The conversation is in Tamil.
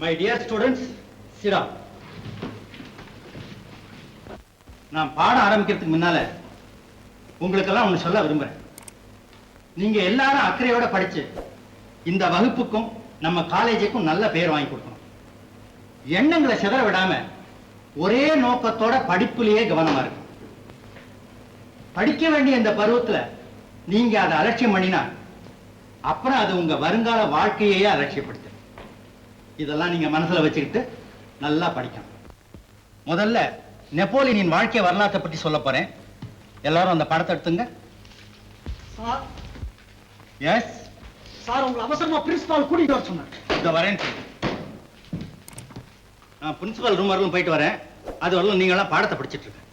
My dear students, sit down. நான் பாடம் ஆரம்பிக்கிறதுக்கு முன்னால உங்களுக்கெல்லாம் ஒன்று சொல்ல விரும்புறேன். நீங்க எல்லாரும் அக்கறையோட படிச்சு இந்த வகுப்புக்கும் நம்ம காலேஜுக்கும் நல்ல பேர் வாங்கி கொடுக்கணும். எண்ணங்களை சிதற விடாம ஒரே நோக்கத்தோட படிப்புலயே கவனமா இருக்கும். படிக்க வேண்டிய இந்த பருவத்துல நீங்க அதை அலட்சியம் பண்ணினா அப்புறம் அது உங்க வருங்கால வாழ்க்கையே அலட்சியப்படுத்து. இதெல்லாம் நீங்க மனசுல வச்சுக்கிட்டு நல்லா படிக்கணும். முதல்ல நெப்போலியனின் வாழ்க்கை வரலாற்றை பற்றி சொல்ல போறேன். எல்லாரும் அந்த படத்தை எடுத்துங்க. சார், எஸ் சார் உங்களை அவசரமா பிரின்சிபால் கூட்டிட்டு வர சொன்னார். இந்த வரேன். நான் பிரின்சிபல் ரூம் வரலும் போயிட்டு வரேன். அது வரலும் நீங்க எல்லாம் பாடத்தை படிச்சிட்டு இருக்க.